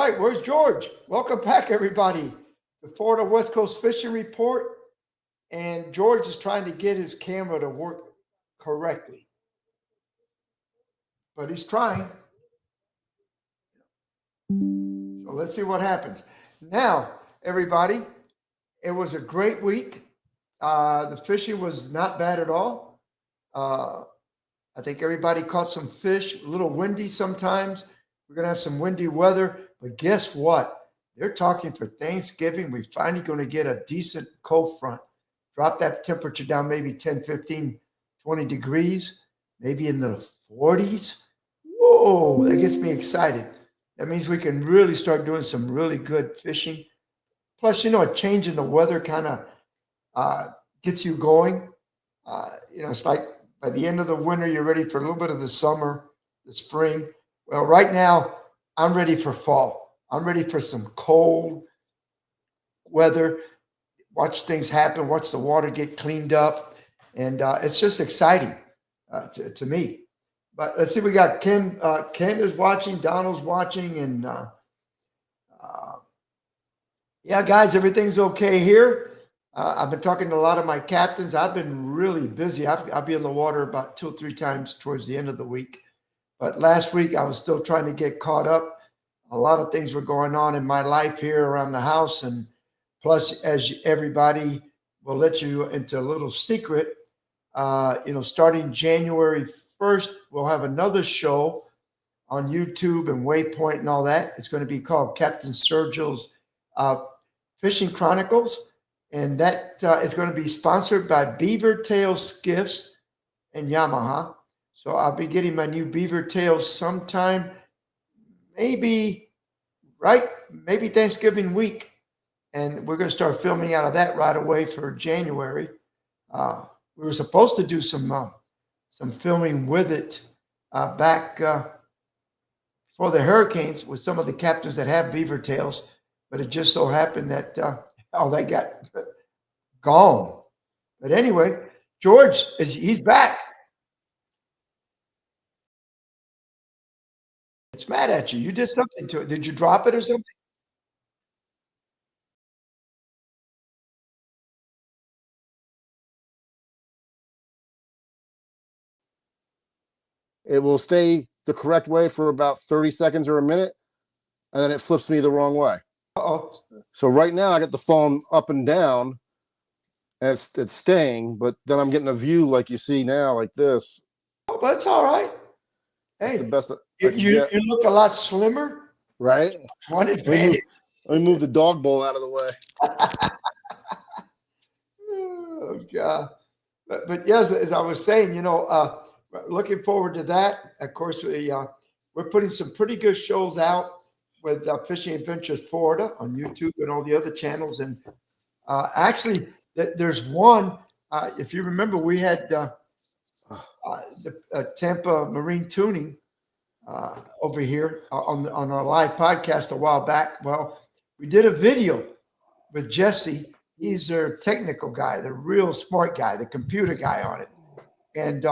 right, where's George? Welcome back, everybody. The Florida West Coast Fishing Report. And George is trying to get his camera to work correctly. But he's trying. So let's see what happens. Now, everybody, it was a great week. The fishing was not bad at all. I think everybody caught some fish, a little windy sometimes. We're going to have some windy weather. But guess what? They're talking for Thanksgiving. We're finally going to get a decent cold front. Drop that temperature down maybe 10, 15, 20 degrees, maybe in the 40s. Whoa, that gets me excited. That means we can really start doing some really good fishing. Plus, a change in the weather kind of gets you going. It's like by the end of the winter, you're ready for a little bit of the summer, the spring. Well, right now, I'm ready for fall. I'm ready for some cold weather. Watch things happen, watch the water get cleaned up. And it's just exciting to me. But let's see, we got Ken. Ken is watching, Donald's watching. And yeah, guys, everything's okay here. I've been talking to a lot of my captains. I've been really busy. I'll be in the water about 2 or 3 times towards the end of the week. But last week, I was still trying to get caught up. A lot of things were going on in my life here around the house. And plus, as everybody will let you into a little secret, starting January 1st, we'll have another show on YouTube and Waypoint and all that. It's going to be called Captain Sergio's Fishing Chronicles. And that is going to be sponsored by Beaver Tail Skiffs and Yamaha. So I'll be getting my new Beaver Tails sometime, maybe Thanksgiving week. And we're going to start filming out of that right away for January. We were supposed to do some filming with it back for the Hurricanes with some of the captains that have beaver tails, but it just so happened that they got gone. But anyway, George he's back. It's mad at you. You did something to it. Did you drop it or something? It will stay the correct way for about 30 seconds or a minute, and then it flips me the wrong way. Uh-oh. So right now I got the phone up and down, and it's staying, but then I'm getting a view like you see now, like this. Oh, but it's all right. Hey, It's the best you look a lot slimmer. right? One advantage. Let me move the dog bowl out of the way. Oh, God. But yes, as I was saying, looking forward to that. Of course, we're putting some pretty good shows out with Fishing Adventures Florida on YouTube and all the other channels. And actually, there's one. If you remember, we had the Tampa Marine Tuning over here on our live podcast a while back. Well, we did a video with Jesse. He's their technical guy, the real smart guy, the computer guy on it. And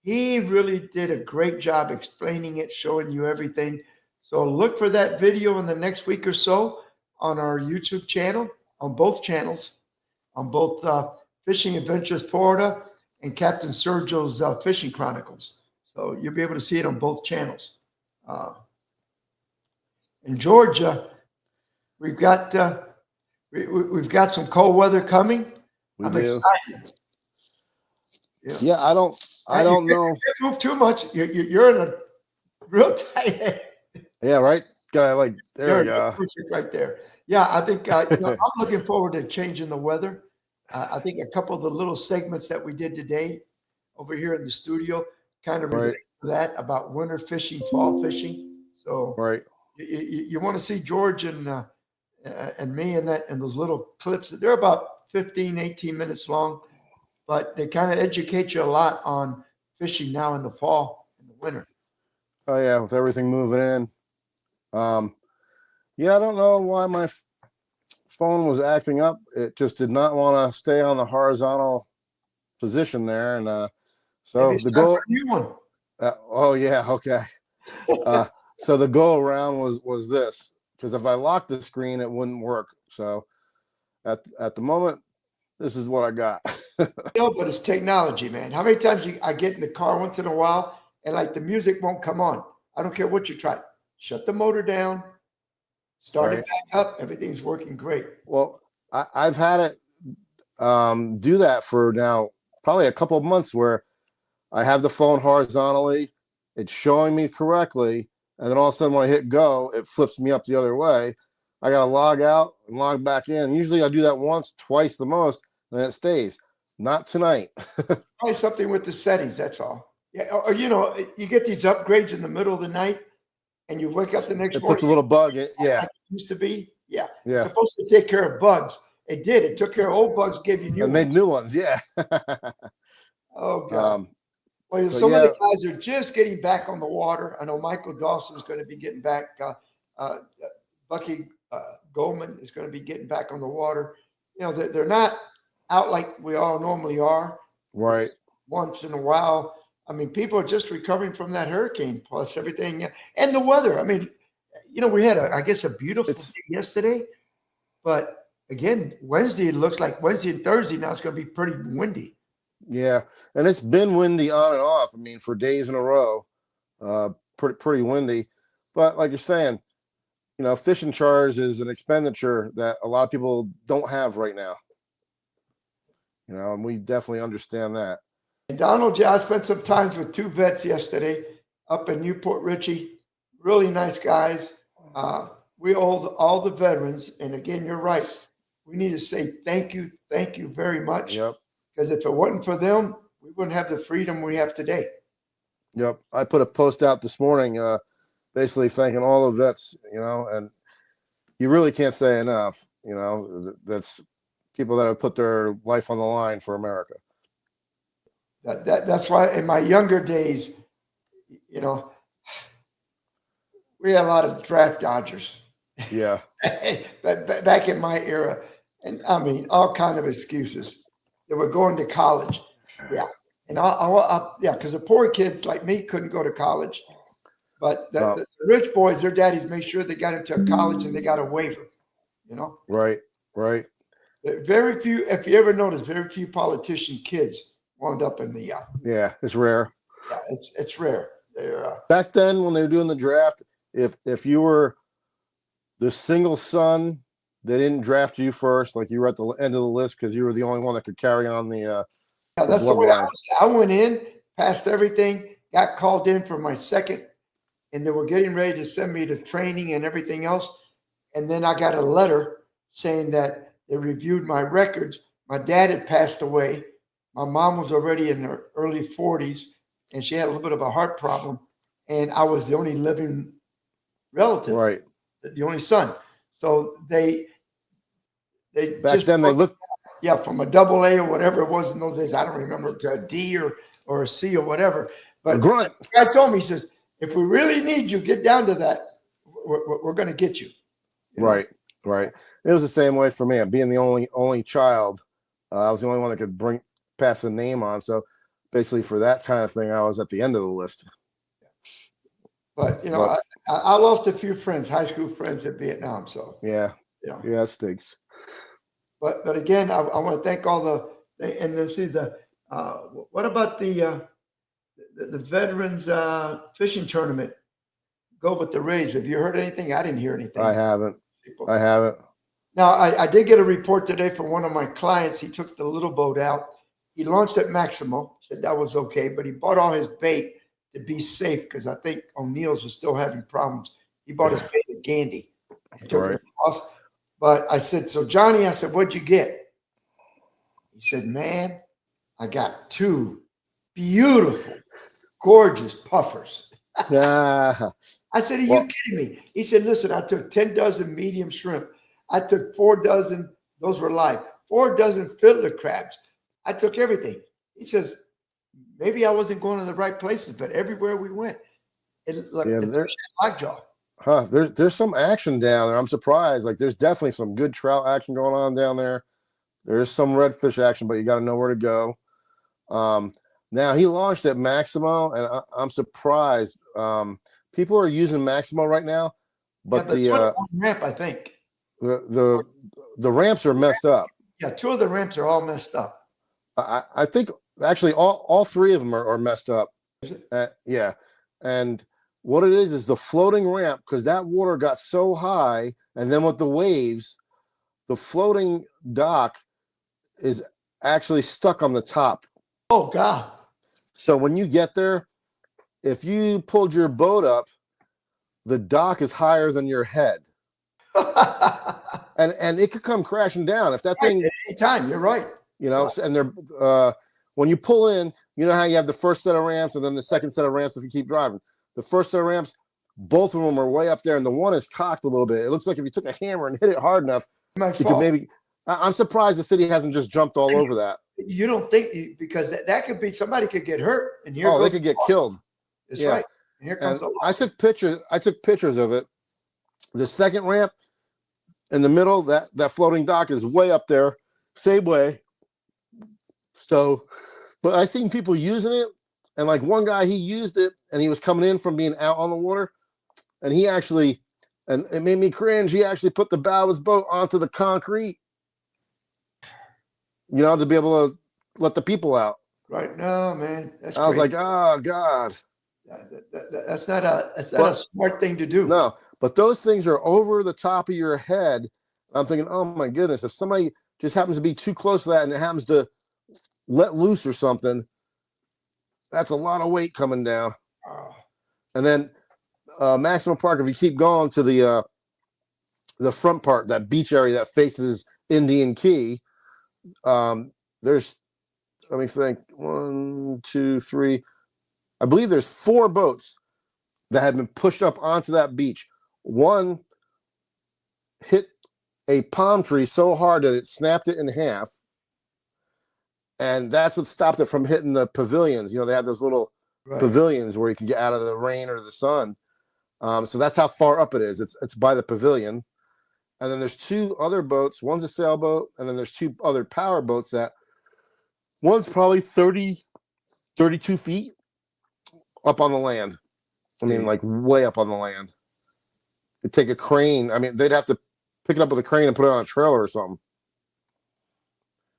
he really did a great job explaining it, showing you everything. So look for that video in the next week or so on our YouTube channel, on both channels, on both Fishing Adventures Florida and Captain Sergio's Fishing Chronicles. So you'll be able to see it on both channels. In Georgia, we've got some cold weather coming. I'm excited. Yeah, I don't know. Can't move too much. You're in a real tight. Yeah, right. There we go. Right there. Yeah, I think I'm looking forward to changing the weather. I think a couple of the little segments that we did today over here in the studio kind of relate to that about winter fishing, fall fishing. So you want to see George and me in those little clips. They're about 15, 18 minutes long, but they kind of educate you a lot on fishing now in the fall and the winter. Oh yeah, with everything moving in. Yeah, I don't know why my phone was acting up. It just did not want to stay on the horizontal position there, and so the goal. New one. Oh yeah, okay. So the go around was this. because if I locked the screen, it wouldn't work. So at the moment, this is what I got. No, but it's technology, man. How many times I get in the car once in a while and like the music won't come on? I don't care what you try. Shut the motor down, start it Right. back up. Everything's working great. Well, I've had it do that for now probably a couple of months where I have the phone horizontally, it's showing me correctly, and then all of a sudden when I hit go, it flips me up the other way. I got to log out and log back in. Usually I do that once, twice the most, and it stays. Not tonight. Probably something with the settings. That's all. Yeah, or you get these upgrades in the middle of the night, and you wake up the next It morning. puts a little bug in. Yeah. Like it used to be. Yeah. It's Yeah. supposed to take care of bugs. It did. It took care of old bugs, gave you new And made ones. new ones. Yeah. Oh God. Well, but some of yeah. the guys are just getting back on the water. I know Michael Dawson's going to be getting back. Bucky Goldman is going to be getting back on the water. They're not out like we all normally are. Right. It's once in a while. I mean, people are just recovering from that hurricane plus everything and the weather. I mean, we had I guess a beautiful day yesterday, but again, Wednesday, it looks like Wednesday and Thursday now it's going to be pretty windy. Yeah, and it's been windy on and off. I mean, for days in a row, pretty windy. But like you're saying, fishing charge is an expenditure that a lot of people don't have right now. And we definitely understand that. And Donald, I spent some times with two vets yesterday up in Newport Richey. Really nice guys. We all the veterans, and again, you're right. We need to say thank you very much. Yep. Because if it wasn't for them, we wouldn't have the freedom we have today. Yep. I put a post out this morning, basically thanking all the vets, and you really can't say enough, that's people that have put their life on the line for America. That's why in my younger days, we had a lot of draft dodgers. Yeah. Back in my era. And I mean, all kind of excuses. They were going to college. Yeah. And because the poor kids like me couldn't go to college. But the rich boys, their daddies made sure they got into a college and they got a waiver, Right. Very few, if you ever notice, very few politician kids wound up in the yeah, it's rare. Yeah, it's rare. They're back then when they were doing the draft, if you were the single son, they didn't draft you first, like you were at the end of the list because you were the only one that could carry on the that's the way I went in, passed everything, got called in for my second, and they were getting ready to send me to training and everything else. And then I got a letter saying that they reviewed my records. My dad had passed away. My mom was already in her early 40s, and she had a little bit of a heart problem. And I was the only living relative, right, the only son. So they back then they looked from a double A or whatever it was in those days. I don't remember, to a D or a C or whatever. But grunt. The guy told me, he says, if we really need you, get down to that. We're going to get you. Right. It was the same way for me. Being the only child, I was the only one that could pass the name on. So basically, for that kind of thing, I was at the end of the list. But I lost a few friends, high school friends in Vietnam. So yeah, it stinks. But again, I want to thank all and then see what about the veterans fishing tournament? Go with the Rays. Have you heard anything? I didn't hear anything. I haven't. Now, I did get a report today from one of my clients. He took the little boat out. He launched at Maximo, said that was okay, but he bought all his bait to be safe because I think O'Neill's was still having problems. He bought his bait at Gandy. He took it across. But I said, so Johnny, I said, what'd you get? He said, man, I got two beautiful, gorgeous puffers. I said, are you kidding me? He said, listen, I took 10 dozen medium shrimp. I took 4 dozen, those were live, 4 dozen fiddler crabs. I took everything. He says, maybe I wasn't going to the right places, but everywhere we went, lockjaw. There's some action down there. I'm surprised. Like there's definitely some good trout action going on down there. There's some redfish action, but you got to know where to go. Now he launched at Maximo, and I'm surprised. People are using Maximo right now, but it's only one ramp, I think. the ramps are messed up. Yeah, two of the ramps are all messed up. I think actually all three of them are messed up. Is it? Yeah, and what it is the floating ramp, because that water got so high, and then with the waves, the floating dock is actually stuck on the top. Oh God. So when you get there, if you pulled your boat up, the dock is higher than your head, and it could come crashing down if that thing. At any time, you're right. You know, and they're when you pull in, you know how you have the first set of ramps and then the second set of ramps if you keep driving. The first set of ramps, both of them are way up there, and the one is cocked a little bit. It looks like if you took a hammer and hit it hard enough, My you could fault. maybe. I'm surprised the city hasn't just jumped all over that. You don't think because that could be somebody could get hurt, and here Oh, they goes could get the killed. That's Yeah. right. And here comes And the I took pictures of it. The second ramp in the middle, that floating dock is way up there, same way. So, but I seen people using it, and like one guy, he used it, and he was coming in from being out on the water, and he actually, and it made me cringe. He actually put the bow of his boat onto the concrete, you know, to be able to let the people out. right. No, man, that's I was crazy. like, oh God. That's not a smart thing to do. No, but those things are over the top of your head. I'm thinking, oh my goodness, if somebody just happens to be too close to that and it happens to let loose or something, that's a lot of weight coming down. Oh, And then Maximum Park, if you keep going to the front part, that beach area that faces Indian Key, there's, let me think, 1, 2, 3. I believe there's 4 boats that had been pushed up onto that beach. One hit a palm tree so hard that it snapped it in half. And that's what stopped it from hitting the pavilions. You know, they have those little right. pavilions where you can get out of the rain or the sun. So that's how far up it is. It's by the pavilion. And then there's 2 other boats. One's a sailboat, and then there's 2 other power boats that one's probably 30, 32 feet up on the land. I mean, like way up on the land. It'd take a crane. I mean, they'd have to pick it up with a crane and put it on a trailer or something.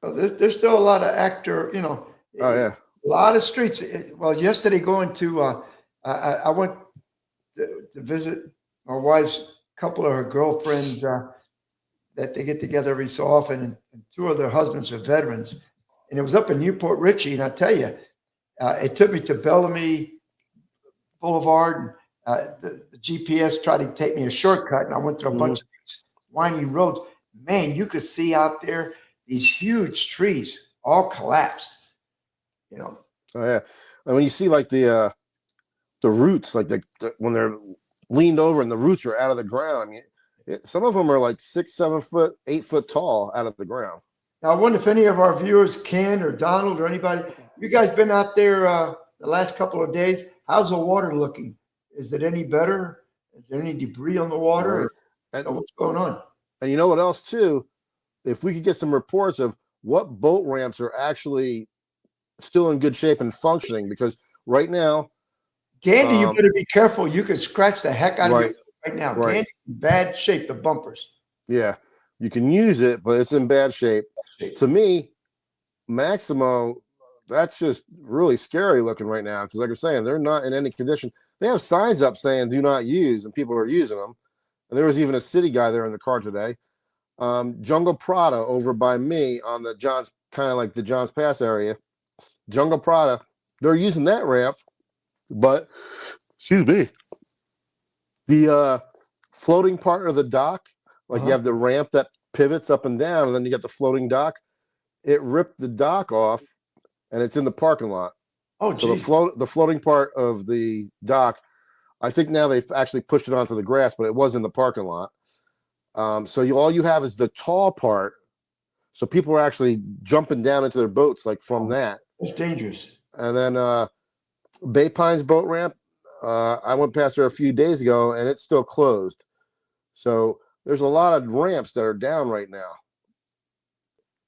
Well, there's still a lot of actor, you know. Oh yeah. A lot of streets. Well, yesterday going to, I went to visit my wife's couple of her girlfriends that they get together every so often, and 2 of their husbands are veterans, and it was up in Newport Richie, and I tell you, it took me to Bellamy Boulevard, and the GPS tried to take me a shortcut, and I went through a bunch of these winding roads. Man, you could see out there these huge trees all collapsed. You know. Oh yeah. And when you see like the roots, like the when they're leaned over and the roots are out of the ground, I mean, some of them are like 6, 7 foot, 8 foot tall out of the ground. Now, I wonder if any of our viewers, Ken or Donald or anybody, you guys been out there the last couple of days? How's the water looking? Is it any better? Is there any debris on the water? And, What's going on? And you know what else too? If we could get some reports of what boat ramps are actually still in good shape and functioning, because right now, Gandy, you better be careful. You could scratch the heck out of right, you right now. right. Gandy's in bad shape, the bumpers. Yeah, you can use it, but it's in bad shape. To me, Maximo, that's just really scary looking right now, because like I'm saying, they're not in any condition. They have signs up saying do not use, and people are using them. And there was even a city guy there in the car today. Jungle Prada over by me on the Johns, kind of like the Johns Pass area. Jungle Prada, they're using that ramp, but excuse me, the floating part of the dock, like you have the ramp that pivots up and down, and then you got the floating dock. It ripped the dock off, and it's in the parking lot. Oh, so geez. the floating part of the dock, I think now they've actually pushed it onto the grass, but it was in the parking lot. So all you have is the tall part. So people are actually jumping down into their boats like from that. It's dangerous. And then Bay Pines boat ramp, I went past there a few days ago, and it's still closed. So there's a lot of ramps that are down right now.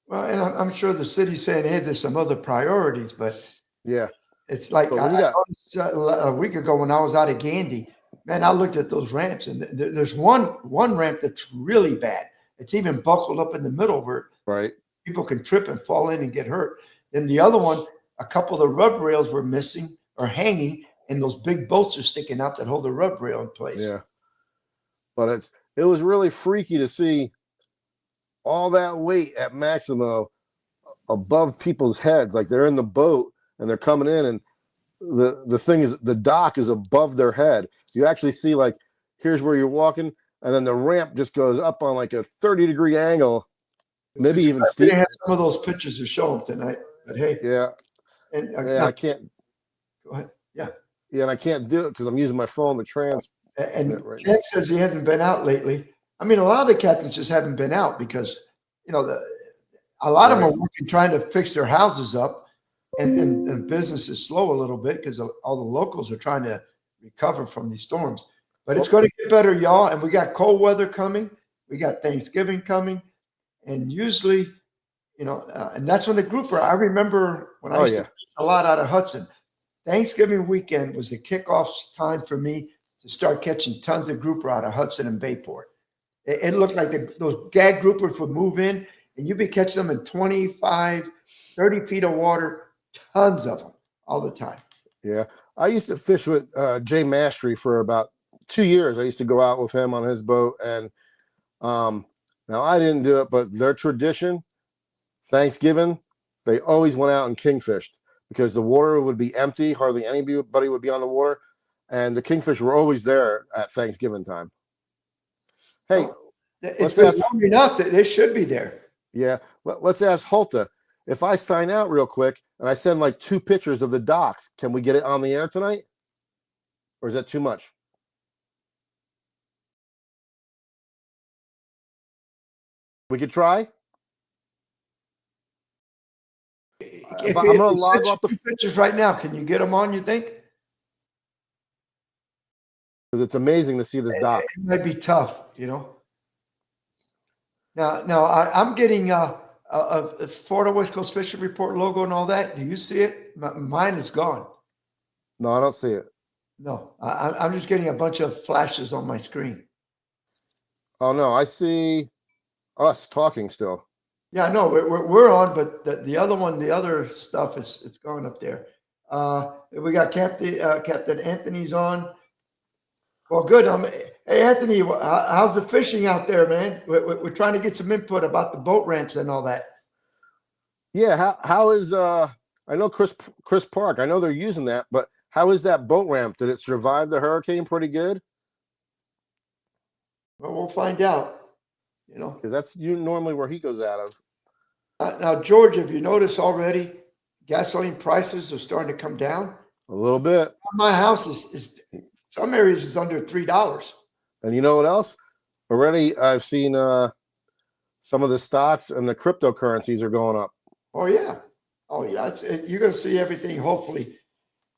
Well, and I'm sure the city's saying, hey, there's some other priorities, but yeah, it's like I noticed, a week ago when I was out of Gandy, man, I looked at those ramps, and there's one ramp that's really bad. It's even buckled up in the middle where Right. people can trip and fall in and get hurt. Then the other one, a couple of the rub rails were missing or hanging, and those big bolts are sticking out that hold the rub rail in place. Yeah. But it was really freaky to see all that weight at Maximo above people's heads. Like they're in the boat and they're coming in, and the thing is, the dock is above their head. You actually see, like, here's where you're walking, and then the ramp just goes up on like a 30-degree angle, maybe even We steep. didn't have some of those pictures to show them tonight, but hey, Yeah. and Yeah, I can't. go ahead. Yeah. Yeah, and I can't do it because I'm using my phone to trans. And right Ken says he hasn't been out lately. I mean, a lot of the captains just haven't been out because, you know, a lot of them are working trying to fix their houses up, and business is slow a little bit because all the locals are trying to recover from these storms. But it's going to get better, y'all. And we got cold weather coming. We got Thanksgiving coming. And usually, you know, and that's when the grouper, I remember when I used to fish a lot out of Hudson. Thanksgiving weekend was the kickoff time for me to start catching tons of grouper out of Hudson and Bayport. It looked like those gag groupers would move in, and you'd be catching them in 25, 30 feet of water, tons of them all the time. Yeah. I used to fish with Jay Mastery for about 2 years. I used to go out with him on his boat, and now I didn't do it, but their tradition, Thanksgiving, they always went out and kingfished because the water would be empty. Hardly anybody would be on the water, and the kingfish were always there at Thanksgiving time. Hey, it's been warm enough that they should be there. Yeah, let's ask Hulta. If I sign out real quick and I send like 2 pictures of the docks, can we get it on the air tonight? Or is that too much? We could try. I'm going to log off the pictures right now. Can you get them on, you think? Because it's amazing to see this dock. It might be tough, you know. Now I'm getting a Florida West Coast Fishing Report logo and all that. Do you see it? Mine is gone. No, I don't see it. No, I'm just getting a bunch of flashes on my screen. Oh no, I see us talking still. Yeah, I know we're on, but the other one, the other stuff it's going up there. We got Captain Anthony's on. Well, good. Hey, Anthony, how's the fishing out there, man? We're trying to get some input about the boat ramps and all that. Yeah, how is I know Chris Park. I know they're using that, but how is that boat ramp? Did it survive the hurricane pretty good? Well, we'll find out. You know, because that's normally where he goes out of. Now, George, have you noticed already gasoline prices are starting to come down? A little bit. My house is some areas is under $3. And you know what else? Already I've seen some of the stocks and the cryptocurrencies are going up. Oh yeah. You're going to see everything. Hopefully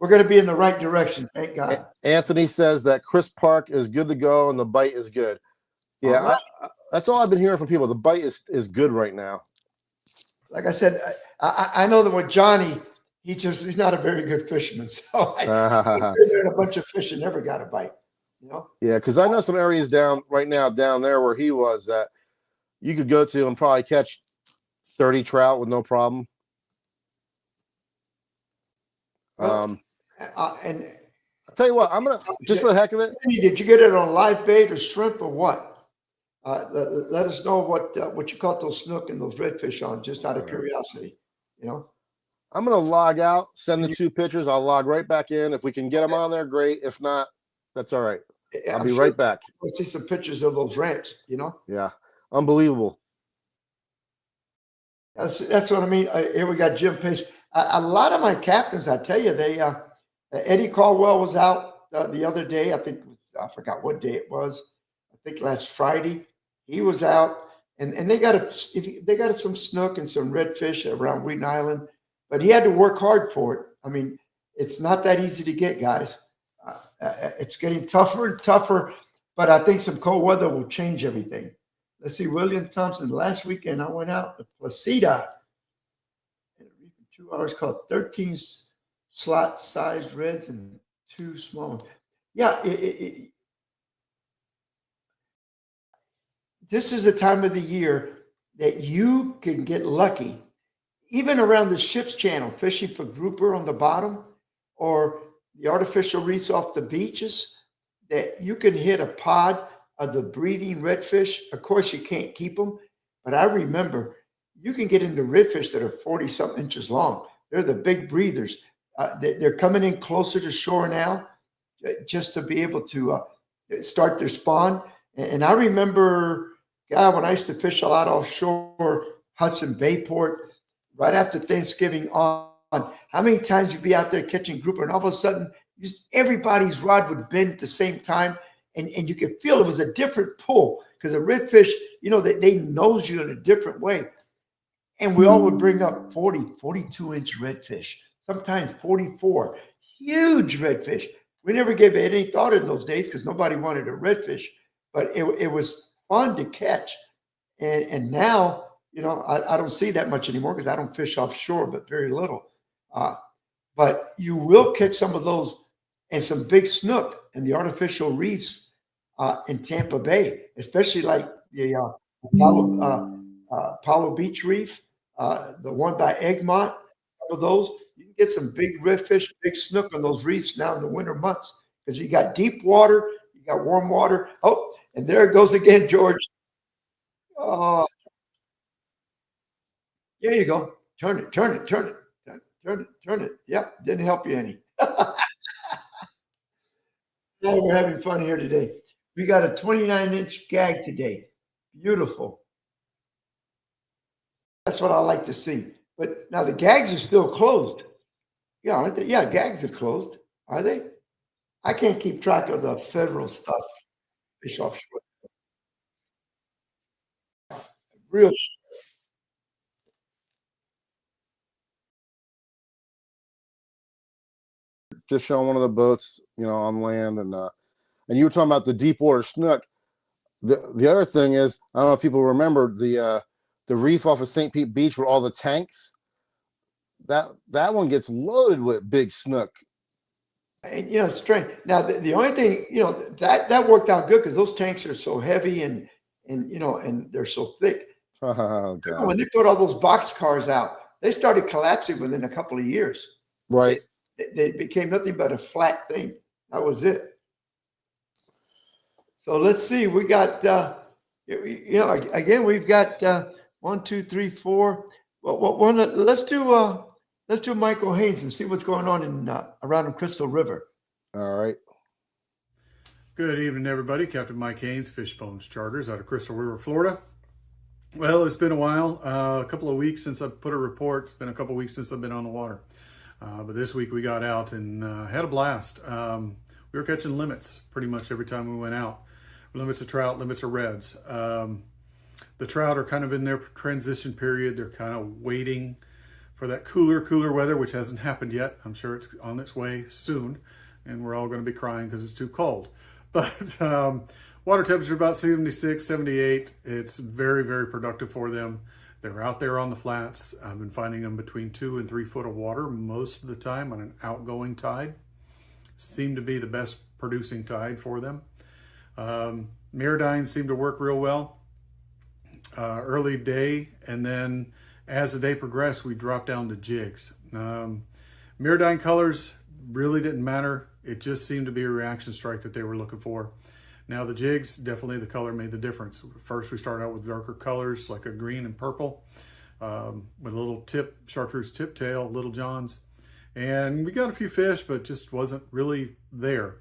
we're going to be in the right direction. Thank God. Anthony says that Chris Park is good to go and the bite is good. Yeah. Right. That's all I've been hearing from people. The bite is good right now. Like I said, I know that with Johnny, he's not a very good fisherman. So I've been there in a bunch of fish and never got a bite. You know? Yeah, because I know some areas down there where he was that you could go to and probably catch 30 trout with no problem. And I'll tell you what, I'm gonna just for the heck of it. Did you get it on live bait or shrimp or what? Let us know what you caught those snook and those redfish on, just out of curiosity. You know, I'm gonna log out, send the 2 pictures. I'll log right back in. If we can get them on there, great. If not, that's all right. I'll be right back. We'll see some pictures of those ramps. You know, yeah, unbelievable. That's what I mean. Here we got Jim Pace. A lot of my captains, I tell you, they Eddie Caldwell was out the other day. I think I forgot what day it was. I think last Friday. He was out, and they got some snook and some redfish around Wheaton Island, but he had to work hard for it. I mean, it's not that easy to get, guys. It's getting tougher and tougher, but I think some cold weather will change everything. Let's see, William Thompson. Last weekend, I went out to Placida. 2 hours, caught 13 slot-sized reds and 2 small ones. Yeah, this is the time of the year that you can get lucky, even around the ship's channel, fishing for grouper on the bottom or the artificial reefs off the beaches, that you can hit a pod of the breeding redfish. Of course, you can't keep them, but I remember you can get into redfish that are 40 something inches long. They're the big breathers. They're coming in closer to shore now just to be able to start their spawn. And I remember, God, when I used to fish a lot offshore, Hudson Bayport, right after Thanksgiving on, how many times you'd be out there catching grouper, and all of a sudden, just everybody's rod would bend at the same time, and you could feel it was a different pull because the redfish, they nose you in a different way. And we all would bring up 40, 42-inch redfish, sometimes 44, huge redfish. We never gave it any thought in those days because nobody wanted a redfish, but it was fun to catch. And now, I don't see that much anymore because I don't fish offshore, but very little. But you will catch some of those and some big snook in the artificial reefs in Tampa Bay, especially like the Apollo Beach Reef, the one by Egmont. Some of those, you can get some big redfish, big snook on those reefs now in the winter months because you got deep water, you got warm water. Oh, and there it goes again, George. Oh, there you go. Turn it, turn it, turn it, turn it, turn it. Yep, didn't help you any. Now we're having fun here today. We got a 29-inch gag today. Beautiful. That's what I like to see. But now the gags are still closed. Yeah, aren't they? Yeah, gags are closed. Are they? I can't keep track of the federal stuff. Fish offshore. Real. Just showing one of the boats, on land, and you were talking about the deep water snook. The other thing is, I don't know if people remember the reef off of St. Pete Beach where all the tanks. That one gets loaded with big snook. And it's strange. Now the only thing, that worked out good because those tanks are so heavy and they're so thick. Oh, God. When they put all those box cars out, they started collapsing within a couple of years. Right. They became nothing but a flat thing. That was it. So let's see. We got, again, we've got 1, 2, 3, 4. Well, let's do Michael Haynes and see what's going on in around the Crystal River. All right. Good evening, everybody. Captain Mike Haynes, Fishbones Charters out of Crystal River, Florida. Well, it's been a while, a couple of weeks since I put a report. It's been a couple of weeks since I've been on the water. But this week we got out and had a blast. We were catching limits pretty much every time we went out. Limits of trout, limits of reds. The trout are kind of in their transition period. They're kind of waiting for that cooler weather, which hasn't happened yet. I'm sure it's on its way soon, and we're all going to be crying because it's too cold. But water temperature about 76, 78. It's very, very productive for them. They're out there on the flats. I've been finding them between 2 and 3 foot of water most of the time on an outgoing tide. Seem to be the best producing tide for them. Mirrodines seem to work real well early day, and then as the day progressed, we dropped down to jigs. Mirrodine colors really didn't matter. It just seemed to be a reaction strike that they were looking for. Now the jigs, definitely the color made the difference. First, we started out with darker colors like a green and purple with a little chartreuse tip tail, Little Johns. And we got a few fish, but just wasn't really there.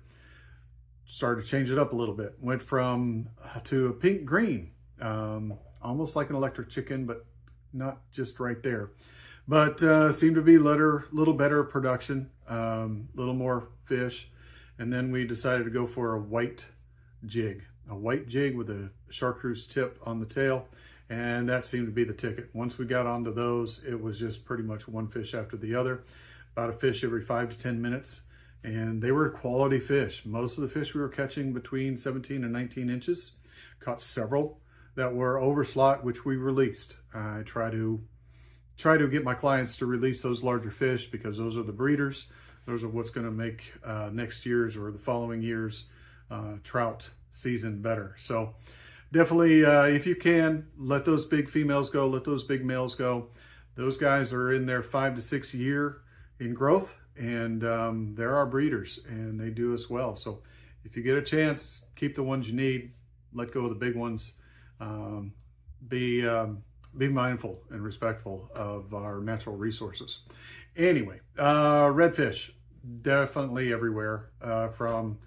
Started to change it up a little bit. Went from to a pink green, almost like an electric chicken, but not just right there. But seemed to be little better production, little more fish. And then we decided to go for a white jig with a chartreuse tip on the tail. And that seemed to be the ticket. Once we got onto those, it was just pretty much one fish after the other, about a fish every 5 to 10 minutes. And they were quality fish. Most of the fish we were catching between 17 and 19 inches. Caught several that were over slot, which we released. I try to get my clients to release those larger fish because those are the breeders. Those are what's going to make next year's or the following year's trout season better. So definitely, if you can, let those big females go, let those big males go. Those guys are in their 5 to 6 year in growth, and they're our breeders, and they do us well. So if you get a chance, keep the ones you need, let go of the big ones. Be mindful and respectful of our natural resources. Anyway, redfish, definitely everywhere, from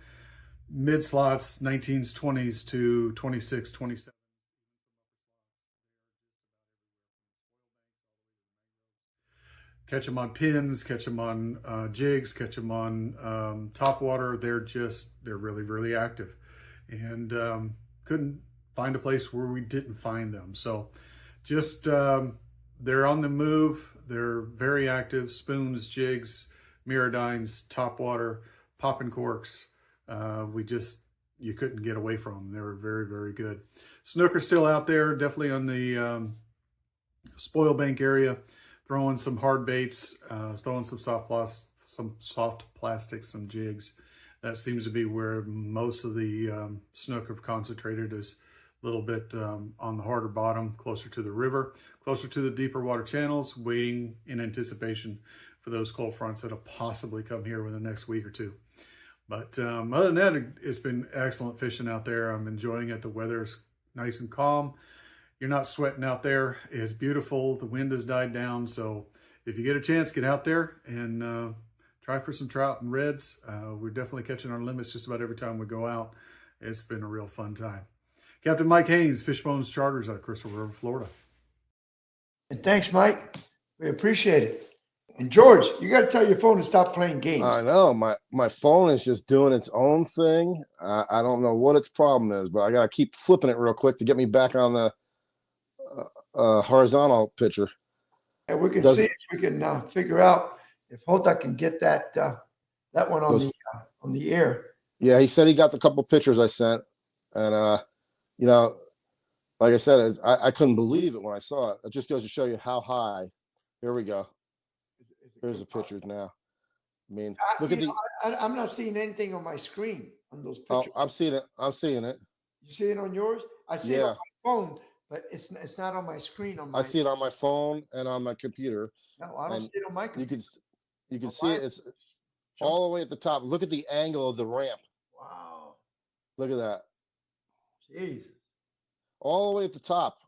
mid slots, 19s, 20s to 26, 27. Catch them on pins, catch them on jigs, catch them on top water. They're really, really active. And couldn't find a place where we didn't find them. So just, they're on the move. They're very active. Spoons, jigs, mirrodines, top water, popping corks. You couldn't get away from them. They were very, very good. Snook are still out there, definitely on the spoil bank area, throwing some hard baits, throwing some soft plastics, some jigs. That seems to be where most of the snook have concentrated, is a little bit on the harder bottom, closer to the river, closer to the deeper water channels, waiting in anticipation for those cold fronts that'll possibly come here within the next week or two. But other than that, it's been excellent fishing out there. I'm enjoying it. The weather's nice and calm. You're not sweating out there. It's beautiful. The wind has died down. So if you get a chance, get out there and try for some trout and reds. We're definitely catching our limits just about every time we go out. It's been a real fun time. Captain Mike Haynes, Fishbones Charters out of Crystal River, Florida. And thanks, Mike. We appreciate it. And George, you got to tell your phone to stop playing games. I know my phone is just doing its own thing. I don't know what its problem is, but I got to keep flipping it real quick to get me back on the horizontal picture. And we can see if we can figure out if Hota can get that one on the air. Yeah, he said he got the couple pictures I sent, and you know, like I said, I couldn't believe it when I saw it. It just goes to show you how high. Here we go. Here's the pictures now. I mean, look at I'm not seeing anything on my screen on those Oh, pictures. I'm seeing it. I'm seeing it. You see it on yours? I see it on my phone, but it's not on my screen. I see it on my phone and on my computer. No, I don't see it on my computer. You can see it. It's all the way at the top. Look at the angle of the ramp. Wow. Look at that. Jeez. All the way at the top.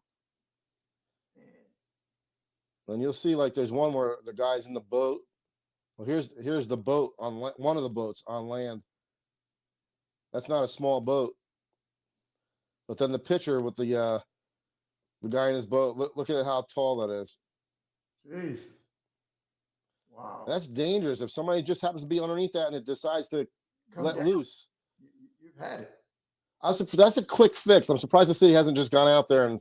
And you'll see, like, there's one where the guy's in the boat. Well, here's the boat on one of the boats on land. That's not a small boat. But then the picture with the guy in his boat. Look at how tall that is. Jeez. Wow. That's dangerous. If somebody just happens to be underneath that and it decides to let loose. You've had it. That's a quick fix. I'm surprised the city hasn't just gone out there and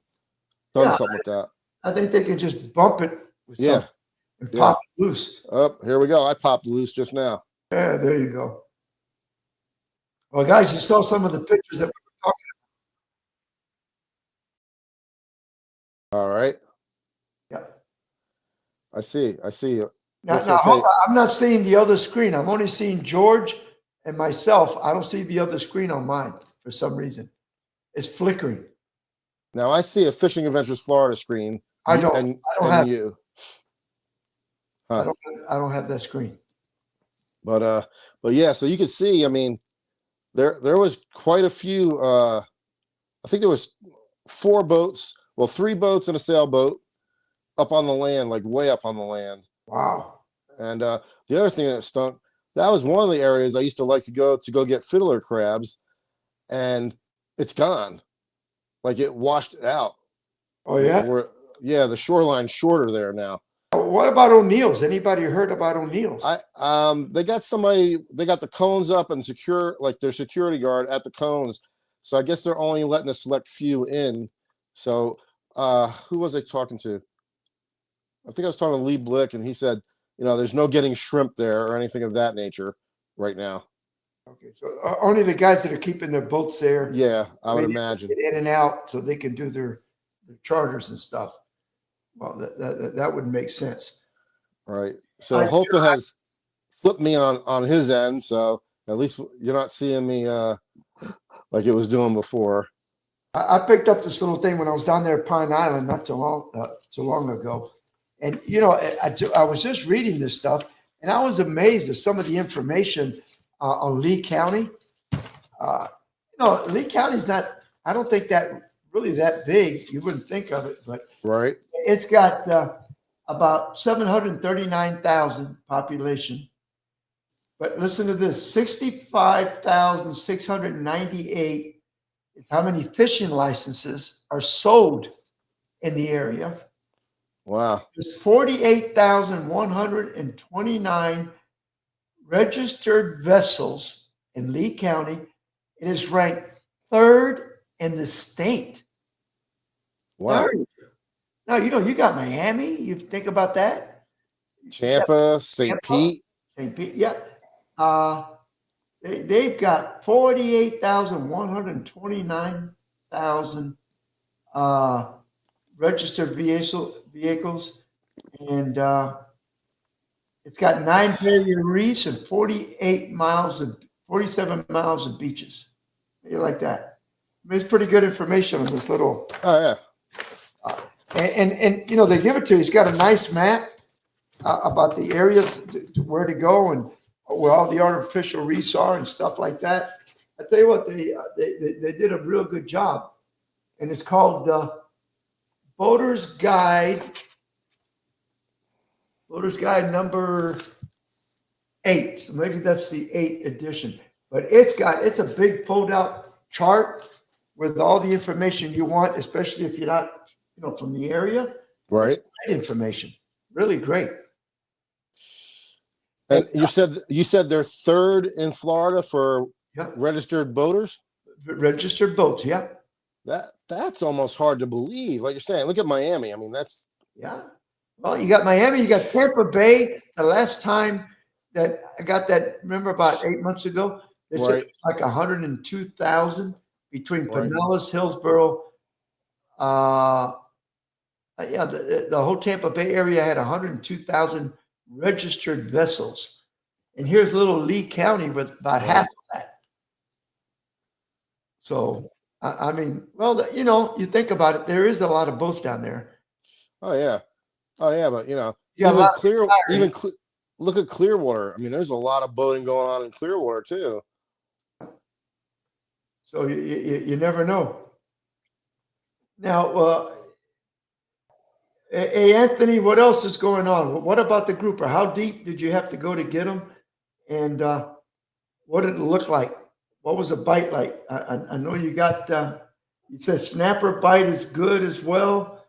done something with that. I think they can just bump it with something and pop it loose. Oh, here we go. I popped loose just now. Yeah, there you go. Well, guys, you saw some of the pictures that we were talking about. All right. Yeah. I see. Now hold on. I'm not seeing the other screen. I'm only seeing George and myself. I don't see the other screen on mine for some reason. It's flickering. Now I see a Fishing Adventures Florida screen. I don't have you. Huh. I don't have that screen. But yeah, so you can see, I mean, there was quite a few I think there was 4 boats, 3 boats and a sailboat up on the land, like way up on the land. Wow. And the other thing that stunk, that was one of the areas I used to like to go get fiddler crabs, and it's gone. Like it washed it out. Oh yeah? Yeah, the shoreline's shorter there now. What about O'Neill's? Anybody heard about O'Neill's? They got the cones up and like their security guard at the cones. So I guess they're only letting a select few in. So who was I talking to? I think I was talking to Lee Blick, and he said, there's no getting shrimp there or anything of that nature right now. Okay, so only the guys that are keeping their boats there. Yeah, I would imagine. Get in and out so they can do their charters and stuff. Well, that would make sense. Right. So Holta has flipped me on his end, so at least you're not seeing me like it was doing before. I picked up this little thing when I was down there at Pine Island not too long ago, and I was just reading this stuff, and I was amazed at some of the information on Lee County. Lee County's not. I don't think that really that big. You wouldn't think of it, but Right. it's got about 739,000 population. But listen to this: 65,698 is how many fishing licenses are sold in the area. Wow. There's 48,129 registered vessels in Lee County. It is ranked third in the state. Wow. Third. Now, you got Miami. You think about that. Tampa, St. Tampa. Pete. St. Pete, yeah. They've got 48,129,000 registered vehicles, and it's got 9 barrier reefs and 47 miles of beaches. You like that? I mean, it's pretty good information on this little. Oh yeah. And they give it to you. It's got a nice map about the areas where to go and where all the artificial reefs are and stuff like that. I tell you what, they did a real good job, and it's called Boater's Guide. Boater's Guide number 8. So maybe that's the 8th edition. But it's a big fold-out chart with all the information you want, especially if you're not from the area. Right. Great information, really great. And you said they're third in Florida for Yeah. registered boaters. Registered boats, yeah. That's almost hard to believe. Like you're saying, look at Miami. I mean, that's Yeah. Well, you got Miami, you got Tampa Bay. The last time that I got that, remember about 8 months ago, they said Right. it's like 102,000 between Right. Pinellas, Hillsborough. The whole Tampa Bay area had 102,000 registered vessels. And here's little Lee County with about Right. half of that. So, I mean, well, you think about it, there is a lot of boats down there. oh yeah, but You got a even lot of look at Clearwater. I mean, there's a lot of boating going on in Clearwater too. So you never know. Now, hey, Anthony, what else is going on? What about the grouper? How deep did you have to go to get them? And what did it look like? What was a bite like? I know you got, you said snapper bite is good as well.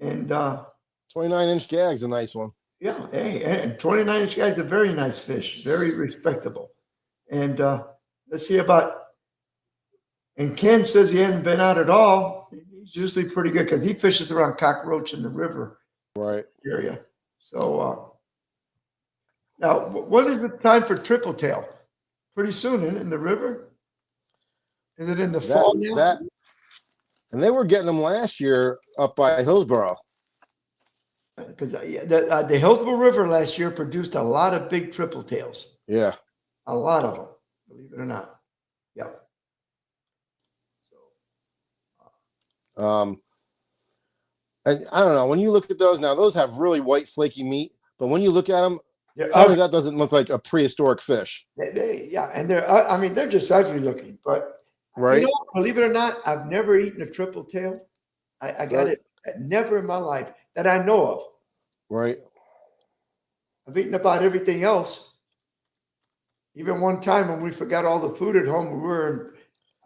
And 29-inch gag's a nice one. yeah, hey, and 29-inch guy's a very nice fish, very respectable. And let's see about, and Ken says he hasn't been out at all. He's usually pretty good because he fishes around Cockroach in the river Right. area. So now, when is the time for triple tail? Pretty soon in the river? Is it in the fall now? And they were getting them last year up by Hillsborough. Because the Hillsborough River last year produced a lot of big triple tails. Yeah. A lot of them, believe it or not. Yeah. And I don't know, when you look at those now, those have really white flaky meat, but when you look at them, tell me that doesn't look like a prehistoric fish. And they're just ugly looking, but Right. believe it or not, I've never eaten a triple tail. I got it never in my life that I know of. Right. I've eaten about everything else. Even one time when we forgot all the food at home, we were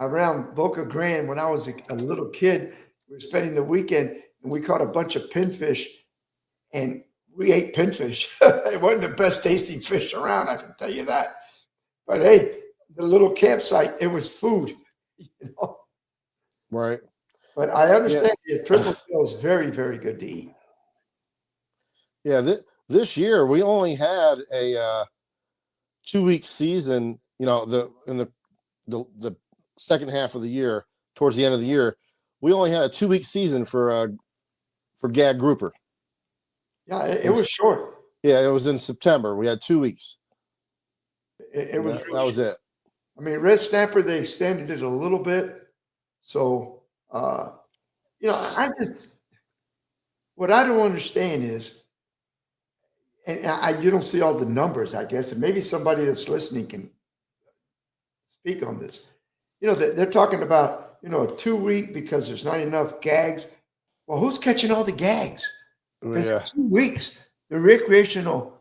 around Boca Grande when I was a little kid. We were spending the weekend and we caught a bunch of pinfish and we ate pinfish. It wasn't the best tasting fish around, I can tell you that. But hey, the little campsite, it was food, Right. But I understand the triple tail is very, very good to eat. Yeah. This year we only had a 2-week season, in the second half of the year, towards the end of the year, we only had a 2-week season for gag grouper. Yeah, it was short. Yeah, it was in September. We had 2 weeks. It was that was it. I mean, red snapper, they extended it a little bit. So, I just, what I don't understand is, and you don't see all the numbers, I guess, and maybe somebody that's listening can speak on this. They're talking about, a 2 week because there's not enough gags. Well, who's catching all the gags? Because Yeah. 2 weeks, the recreational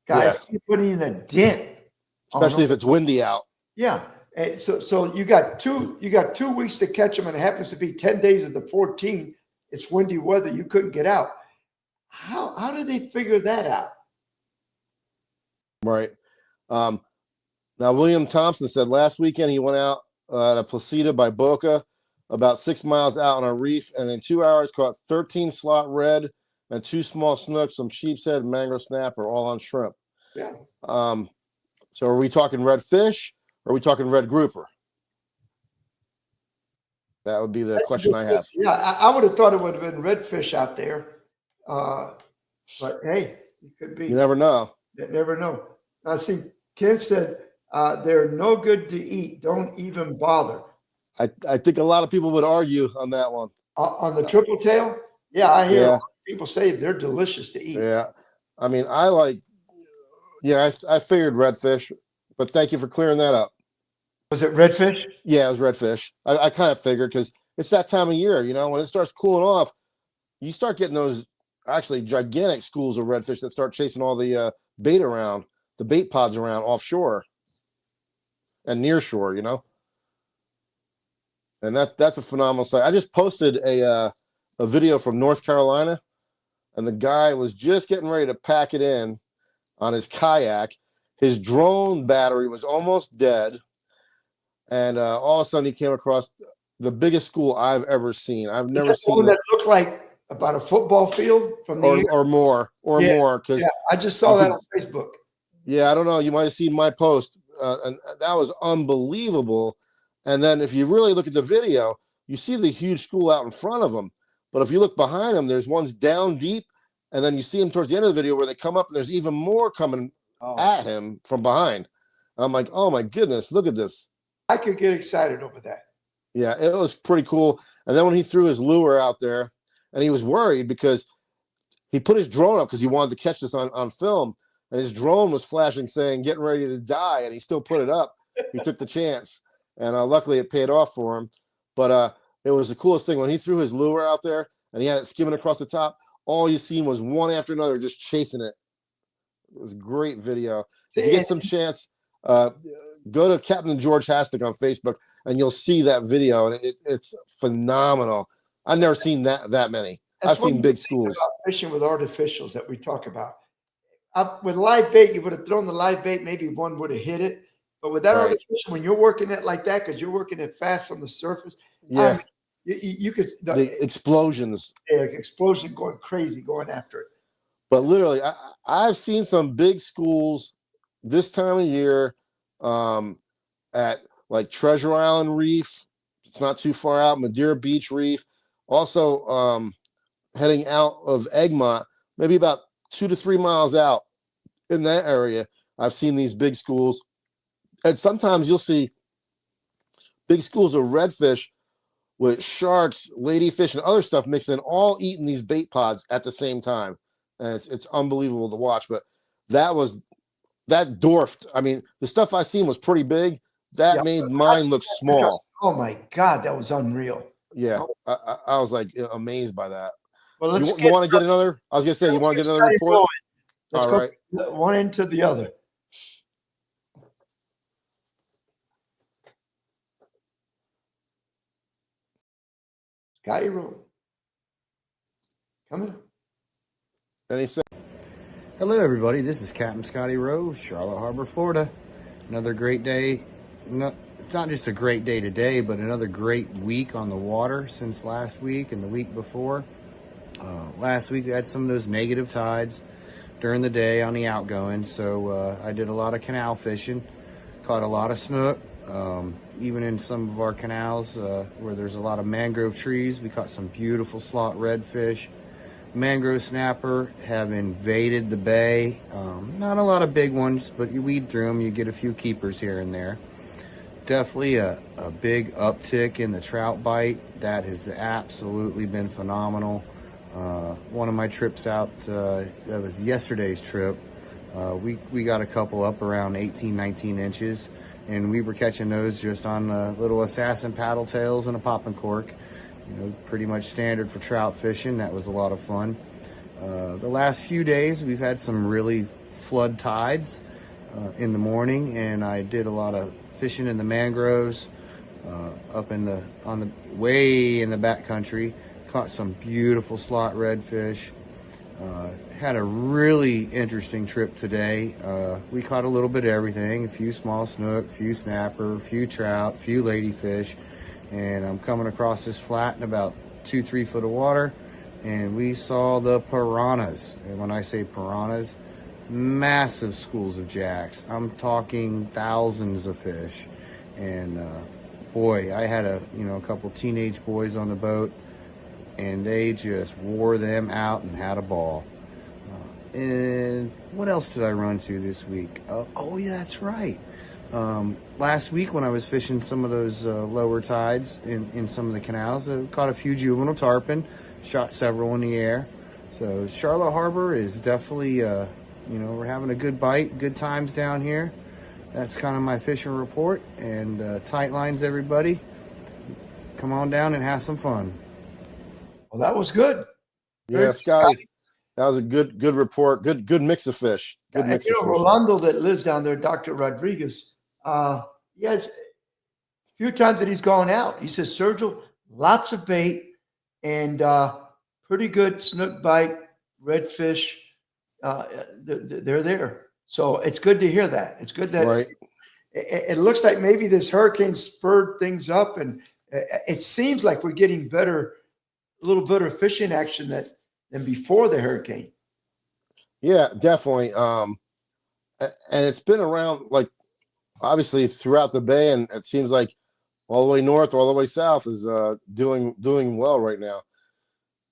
guys Yeah. keep putting in a dent. Especially if it's windy out. Yeah. And so you got 2 weeks to catch them, and it happens to be 10 days of the 14. It's windy weather. You couldn't get out. How did they figure that out? Right. Now, William Thompson said last weekend he went out at a Placida by Boca, about 6 miles out on a reef, and in 2 hours caught 13 slot red and 2 small snooks, some sheepshead, mangrove snapper, all on shrimp. Yeah. So are we talking redfish or are we talking red grouper? That would be the question I have. Yeah, I would have thought it would have been redfish out there. But hey, it could be. You never know. You never know. I see Ken said they're no good to eat. Don't even bother. I think a lot of people would argue on that one. On the triple tail? Yeah, I hear Yeah. people say they're delicious to eat. Yeah. I mean, I figured redfish, but thank you for clearing that up. Was it redfish? Yeah, it was redfish. I kind of figured because it's that time of year, when it starts cooling off, you start getting those actually gigantic schools of redfish that start chasing all the bait around, the bait pods around offshore and near shore, And that's a phenomenal sight. I just posted a video from North Carolina, and the guy was just getting ready to pack it in on his kayak. His drone battery was almost dead. And all of a sudden he came across the biggest school I've ever seen. I've never seen one that looked like about a football field from the or more. Because I just saw that on Facebook. Yeah, I don't know. You might have seen my post, and that was unbelievable. And then if you really look at the video, you see the huge school out in front of them. But if you look behind them, there's ones down deep, and then you see them towards the end of the video where they come up, and there's even more coming at him from behind. And I'm like, oh my goodness, look at this. I could get excited over that. Yeah, it was pretty cool. And then when he threw his lure out there, and he was worried because he put his drone up because he wanted to catch this on film, and his drone was flashing saying, getting ready to die, and he still put it up. He took the chance, and luckily it paid off for him. But it was the coolest thing. When he threw his lure out there, and he had it skimming across the top, all you seen was one after another just chasing it. It was a great video. If you get some chance, go to Captain George Hastic on Facebook, and you'll see that video, and it's phenomenal. I've never seen that many. I've seen big schools. Fishing with artificials that we talk about. With live bait, you would have thrown the live bait, maybe one would have hit it. But with that artificial, when you're working it like that, because you're working it fast on the surface, yeah, you could the explosions, explosion going crazy, going after it. But literally, I've seen some big schools this time of year at like Treasure Island Reef. It's not too far out. Madeira Beach Reef. Also heading out of Egmont, maybe about 2 to 3 miles out in that area. I've seen these big schools. And sometimes you'll see big schools of redfish with sharks, ladyfish, and other stuff mixed in, all eating these bait pods at the same time. And it's unbelievable to watch. But that dwarfed. I mean, the stuff I seen was pretty big. That made mine look small. Oh my God, that was unreal. Yeah, I was like amazed by that. Well, you want to get another? I was gonna say, you want to get another report? Let's go one into the other. Scotty Road. Come in. And he said, hello, everybody. This is Captain Scotty Rowe, Charlotte Harbor, Florida. Another great day. It's not just a great day today, but another great week on the water since last week and the week before. Last week we had some of those negative tides during the day on the outgoing, so I did a lot of canal fishing, caught a lot of snook. Even in some of our canals where there's a lot of mangrove trees, we caught some beautiful slot redfish. Mangrove snapper have invaded the bay. Not a lot of big ones, but you weed through them, you get a few keepers here and there. definitely a big uptick in the trout bite. That has absolutely been phenomenal. One of my trips out, that was yesterday's trip, we got a couple up around 18, 19 inches, and we were catching those just on little assassin paddle tails and a popping cork. Pretty much standard for trout fishing. That was a lot of fun. The last few days, we've had some really flood tides in the morning, and I did a lot of fishing in the mangroves up on the way in the back country. Caught some beautiful slot redfish. Had a really interesting trip today. We caught a little bit of everything: a few small snook, a few snapper, a few trout, a few ladyfish. And I'm coming across this flat in about 2-3 foot of water, and we saw the piranhas. And when I say piranhas, massive schools of jacks. I'm talking thousands of fish. And boy, I had a couple teenage boys on the boat, and they just wore them out and had a ball. And what else did I run to this week? Oh yeah, that's right. Last week when I was fishing some of those lower tides in some of the canals, I caught a few juvenile tarpon, shot several in the air. So Charlotte Harbor is definitely, we're having a good bite, good times down here. That's kind of my fishing report, and tight lines, everybody. Come on down and have some fun. Well, that was good. Yeah, Good, Scotty, that was a good report. Good mix of fish. Good mix of fish. Rolando that lives down there, Dr. Rodriguez, yes, a few times that he's gone out, he says, Sergio, lots of bait and pretty good snook bite, redfish. They're there. So it's good to hear that. It's good that Right. it looks like maybe this hurricane spurred things up, and it seems like we're getting a little better fishing action than before the hurricane. Yeah, definitely. And it's been around, like, obviously throughout the bay, and it seems like all the way north, all the way south is doing well right now.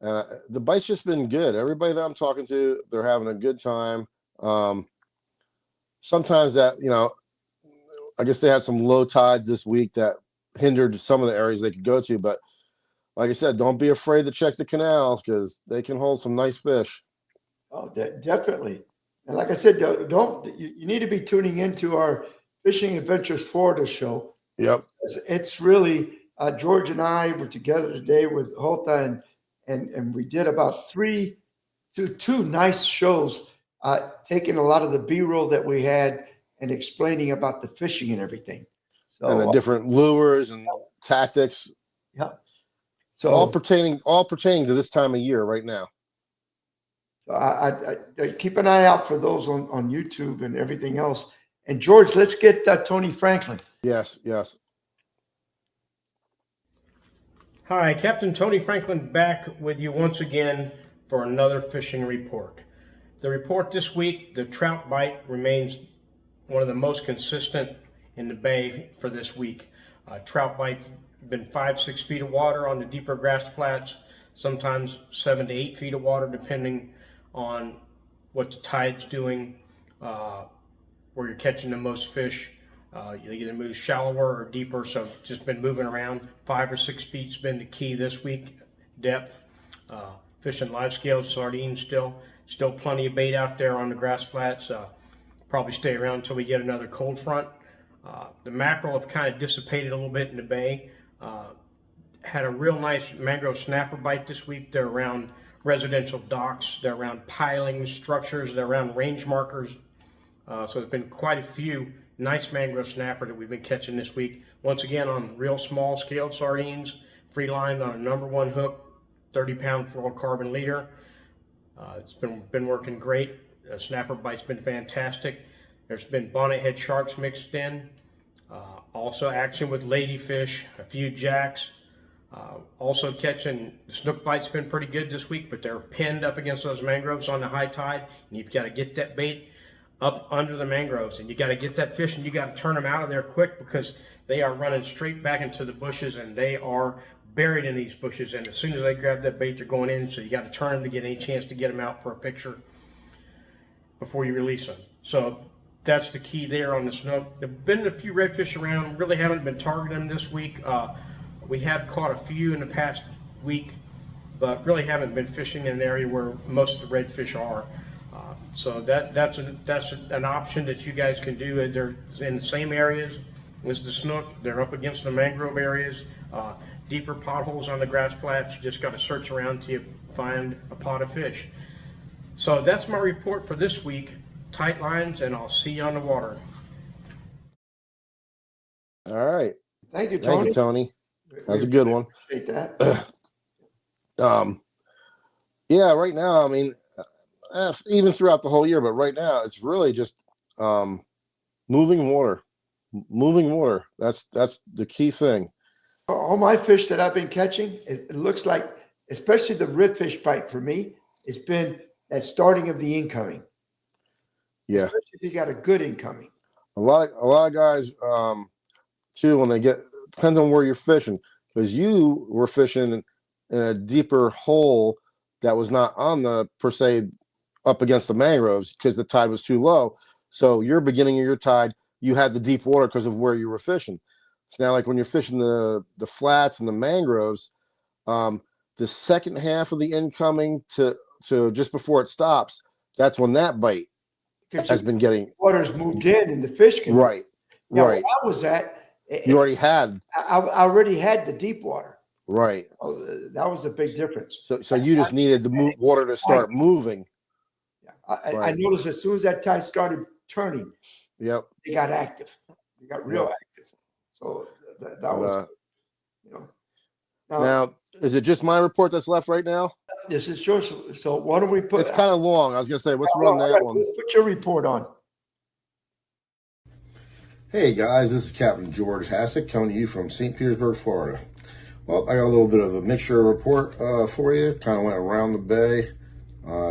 The bite's just been good. Everybody that I'm talking to, they're having a good time. Sometimes that, I guess they had some low tides this week that hindered some of the areas they could go to. But like I said, don't be afraid to check the canals because they can hold some nice fish. Oh, definitely. And like I said, you need to be tuning into our Fishing Adventures Florida show. Yep. It's really George and I were together today with Holta, and we did about two nice shows, taking a lot of the B-roll that we had and explaining about the fishing and everything. So And the different lures and tactics, yeah. So all pertaining to this time of year right now. So I keep an eye out for those on YouTube and everything else. And George, let's get Tony Franklin. Yes. Hi, Captain Tony Franklin back with you once again for another fishing report. The report this week, the trout bite remains one of the most consistent in the bay for this week. Trout bite been 5-6 feet of water on the deeper grass flats, sometimes 7 to 8 feet of water depending on what the tide's doing, where you're catching the most fish. You either move shallower or deeper, so just been moving around. 5 or 6 feet's been the key this week, depth. Fishing live scales, sardines still plenty of bait out there on the grass flats. Probably stay around until we get another cold front. The mackerel have kind of dissipated a little bit in the bay. Had a real nice mangrove snapper bite this week. They're around residential docks, they're around piling structures, they're around range markers. So there's been quite a few nice mangrove snapper that we've been catching this week. Once again on real small scaled sardines, free lined on a #1 hook, 30-pound fluorocarbon leader. It's been working great. Snapper bite's been fantastic. There's been bonnethead sharks mixed in. Also action with ladyfish, a few jacks. Also catching, the snook bite's been pretty good this week, but they're pinned up against those mangroves on the high tide, and you've got to get that bait up under the mangroves, and you got to get that fish, and you got to turn them out of there quick because they are running straight back into the bushes, and they are buried in these bushes, and as soon as they grab that bait, they're going in, so you got to turn them to get any chance to get them out for a picture before you release them. So That's the key there on the snook. There've been a few redfish around. Really haven't been targeting them this week. We have caught a few in the past week, but really haven't been fishing in an area where most of the redfish are. So that's an option that you guys can do. They're in the same areas as the snook. They're up against the mangrove areas, deeper potholes on the grass flats. You just got to search around till you find a pot of fish. So that's my report for this week. Tight lines, and I'll see you on the water. All right. Thank you, Tony. Thank you, Tony. That's a good one. Appreciate that. Yeah, right now, I mean, even throughout the whole year, but right now it's really just moving water. Moving water. That's the key thing. All my fish that I've been catching, it looks like, especially the redfish bite for me, it's been that starting of the incoming. Yeah. Especially if you got a good incoming. A lot of guys too, when they depends on where you're fishing, because you were fishing in a deeper hole that was not on the per se up against the mangroves because the tide was too low. So your beginning of your tide, you had the deep water because of where you were fishing. So now, like when you're fishing the flats and the mangroves, the second half of the incoming to just before it stops, that's when that bite has been getting Water's moved in and the fish can. right. Now, Right. where I was at, You already had I already had the deep water. right. Oh, that was the big difference. So you just needed the water to start moving. Yeah. I Right. noticed as soon as that tide started turning, Yep. they got active. They got real Yep. active. So that But, was, you know. Now, now, is it just my report that's left right now? this is yours. So why don't we put? It's kind of long. I was gonna say, let's run all that right, one. Let's put your report on. Hey guys, this is Captain George Hassick coming to you from St. Petersburg, Florida. Well, I got a little bit of a mixture report for you. Kind of went around the bay.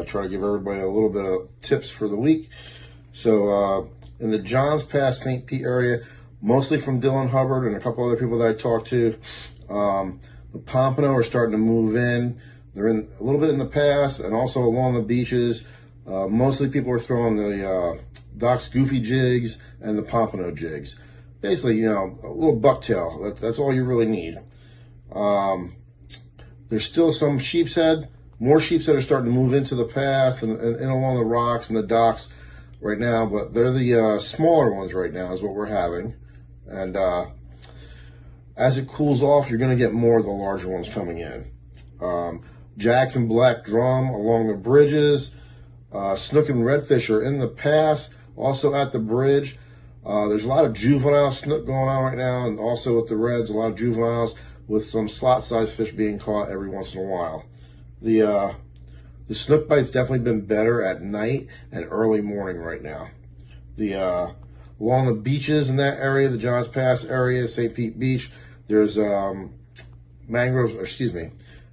Try to give everybody a little bit of tips for the week. So in the Johns Pass, St. Pete area, mostly from Dylan Hubbard and a couple other people that I talked to, the pompano are starting to move in. They're in a little bit in the pass and also along the beaches. Mostly people are throwing the Doc's Goofy jigs and the pompano jigs. Basically, you know, a little bucktail. That's all you really need. There's still some sheepshead. More sheepshead are starting to move into the pass and along the rocks and the docks right now, but they're the smaller ones right now is what we're having. And as it cools off, you're going to get more of the larger ones coming in. Jackson Black Drum along the bridges. Snook and redfish are in the pass, also at the bridge. There's a lot of juvenile snook going on right now, and also with the reds, a lot of juveniles with some slot-sized fish being caught every once in a while. The snook bite's definitely been better at night and early morning right now. Along the beaches in that area, the Johns Pass area, St. Pete Beach, there's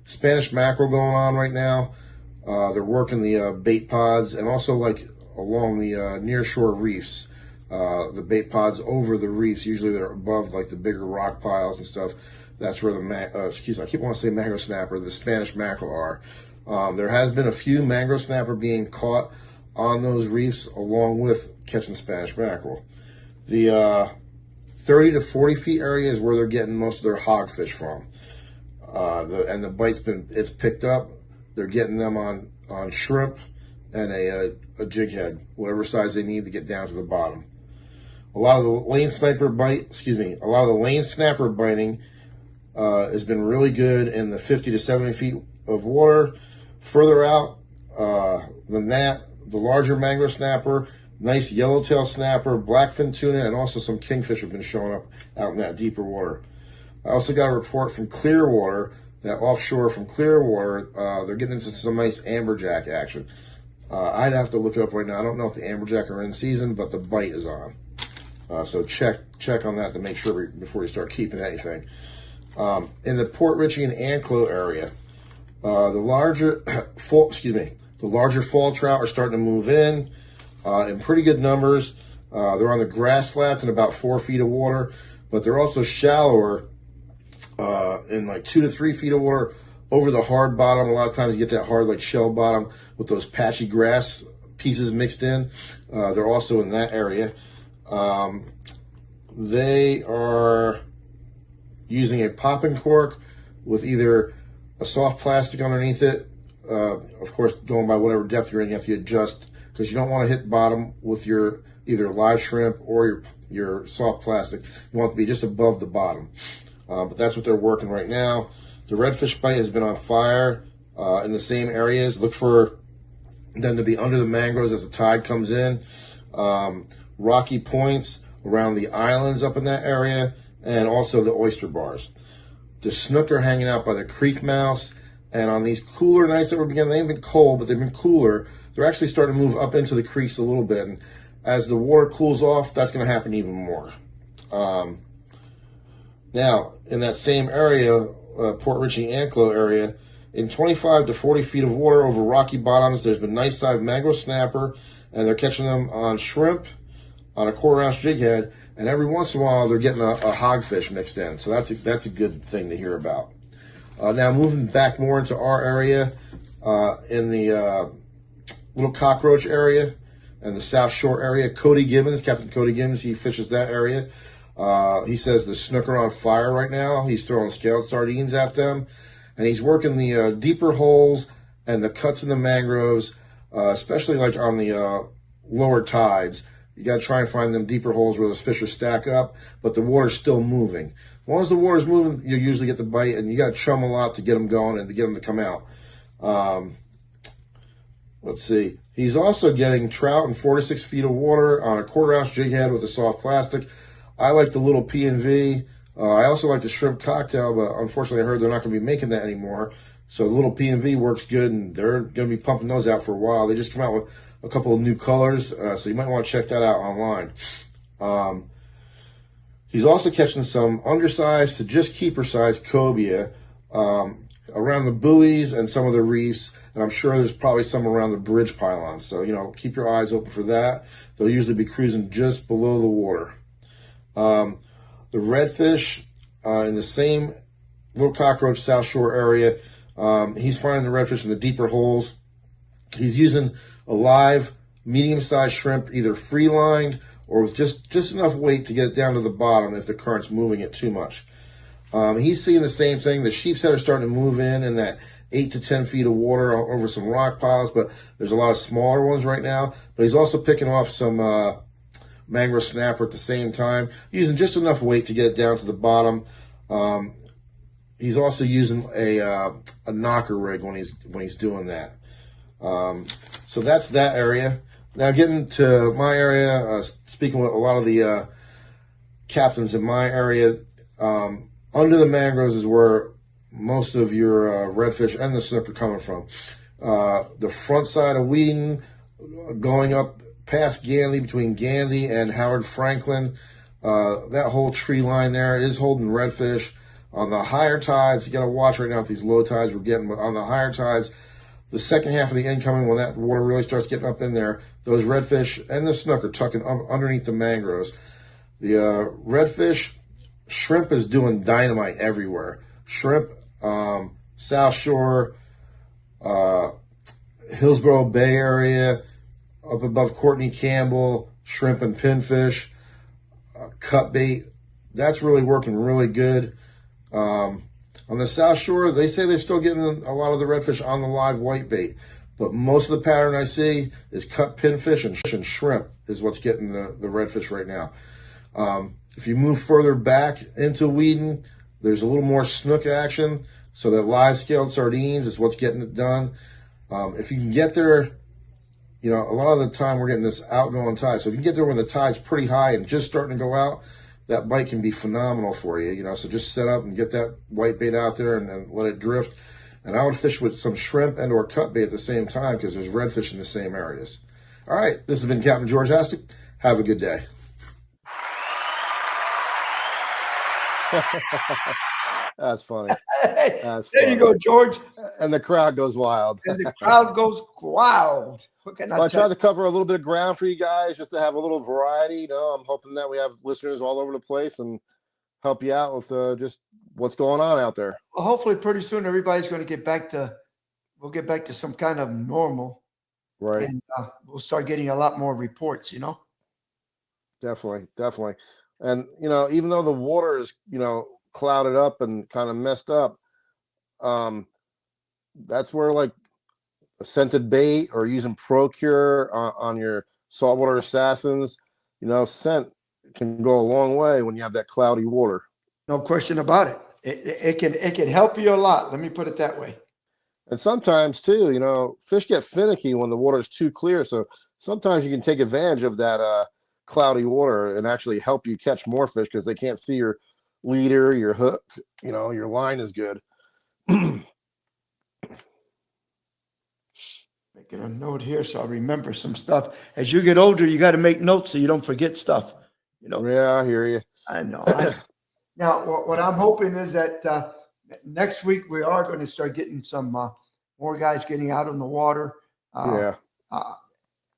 Spanish mackerel going on right now. They're working the bait pods and also like along the near shore reefs. The bait pods over the reefs, usually they're above like the bigger rock piles and stuff. That's where I keep wanting to say mangrove snapper, the Spanish mackerel are. There has been a few mangrove snapper being caught on those reefs along with catching Spanish mackerel. The 30 to 40 feet area is where they're getting most of their hogfish from. And the bite's it's picked up. They're getting them on shrimp and a jig head, whatever size they need to get down to the bottom. A lot of the lane snapper biting has been really good in the 50 to 70 feet of water. Further out than that, the larger mangrove snapper, nice yellowtail snapper, blackfin tuna, and also some kingfish have been showing up out in that deeper water. I also got a report from Clearwater that offshore from Clearwater, they're getting into some nice amberjack action. I'd have to look it up right now. I don't know if the amberjack are in season, but the bite is on. So check on that to make sure before you start keeping anything. In the Port Richey and Anclo area, the larger fall trout are starting to move in pretty good numbers. They're on the grass flats in about 4 feet of water, but they're also shallower in like 2 to 3 feet of water over the hard bottom. A lot of times you get that hard like shell bottom with those patchy grass pieces mixed in. They're also in that area. They are using a popping cork with either a soft plastic underneath it. Of course, going by whatever depth you're in, you have to adjust because you don't want to hit bottom with your either live shrimp or your soft plastic. You want it to be just above the bottom. But that's what they're working right now. The redfish bite has been on fire in the same areas. Look for them to be under the mangroves as the tide comes in. Rocky points around the islands up in that area, and also the oyster bars. The snook are hanging out by the creek mouths, and on these cooler nights that we're beginning, they've been cold, but they've been cooler. They're actually starting to move up into the creeks a little bit, and as the water cools off, that's going to happen even more. Now, in that same area, Port Richey Anclo area, in 25 to 40 feet of water over rocky bottoms, there's been nice sized mangrove snapper, and they're catching them on shrimp, on a quarter-ounce jig head, and every once in a while they're getting a hogfish mixed in. So that's a good thing to hear about. Now moving back more into our area, in the Little Cockroach area and the South Shore area, Cody Gibbons, Captain Cody Gibbons, he fishes that area. He says the snook are on fire right now. He's throwing scaled sardines at them, and he's working the deeper holes and the cuts in the mangroves, especially like on the lower tides. You got to try and find them deeper holes where those fish are stack up, but the water's still moving. As long as the water's moving, you usually get the bite, and you got to chum a lot to get them going and to get them to come out. Let's see. He's also getting trout in 4 to 6 feet of water on a quarter-ounce jig head with a soft plastic. I like the little P&V. I also like the shrimp cocktail, but unfortunately I heard they're not going to be making that anymore. So the little P&V works good, and they're going to be pumping those out for a while. They just come out with a couple of new colors, so you might want to check that out online. He's also catching some undersized to just keeper-sized cobia around the buoys and some of the reefs, and I'm sure there's probably some around the bridge pylons. So, keep your eyes open for that. They'll usually be cruising just below the water. The redfish in the same Little Cockroach South Shore area, he's finding the redfish in the deeper holes. He's using a live, medium-sized shrimp, either free-lined or with just enough weight to get it down to the bottom if the current's moving it too much. He's seeing the same thing. The sheep's head are starting to move in that 8 to 10 feet of water over some rock piles, but there's a lot of smaller ones right now. But he's also picking off some mangrove snapper at the same time, using just enough weight to get it down to the bottom. He's also using a knocker rig when he's doing that. So that's that area. Now getting to my area, speaking with a lot of the captains in my area, under the mangroves is where most of your redfish and the snook are coming from. The front side of Wheaton, going up past Gandy, between Gandy and Howard Franklin, that whole tree line there is holding redfish. On the higher tides, you got to watch right now with these low tides we're getting, but on the higher tides, the second half of the incoming, when that water really starts getting up in there, those redfish and the snook are tucking underneath the mangroves. The redfish, shrimp is doing dynamite everywhere. Shrimp, South Shore, Hillsborough Bay area, up above Courtney Campbell, shrimp and pinfish, cut bait. That's really working really good. On the South Shore, they say they're still getting a lot of the redfish on the live white bait, but most of the pattern I see is cut pinfish and shrimp is what's getting the redfish right now. If you move further back into Wheaton, there's a little more snook action, so that live scaled sardines is what's getting it done. If you can get there, a lot of the time we're getting this outgoing tide, so if you can get there when the tide's pretty high and just starting to go out, that bite can be phenomenal for you, so just set up and get that white bait out there and let it drift. And I would fish with some shrimp and or cut bait at the same time because there's redfish in the same areas. All right, this has been Captain George Hastic. Have a good day. That's funny. That's There funny. you go, George. And the crowd goes wild. And the crowd goes wild. What can Well, I tell tried to cover a little bit of ground for you guys just to have a little variety. I'm hoping that we have listeners all over the place and help you out with just what's going on out there. Well, hopefully pretty soon everybody's going to we'll get back to some kind of normal. Right. and we'll start getting a lot more reports. Definitely. Definitely. And, even though the water is, clouded up and kind of messed up, that's where like a scented bait or using Procure on your saltwater assassins, scent can go a long way when you have that cloudy water. No question about it. It can help you a lot. Let me put it that way. And sometimes too, fish get finicky when the water is too clear. So sometimes you can take advantage of that cloudy water and actually help you catch more fish because they can't see your leader, your hook, your line is good. Making a note here so I remember some stuff. As you get older, you got to make notes so you don't forget stuff. Yeah, I hear you. I know. Now, what I'm hoping is that next week we are going to start getting some more guys getting out on the water. Yeah.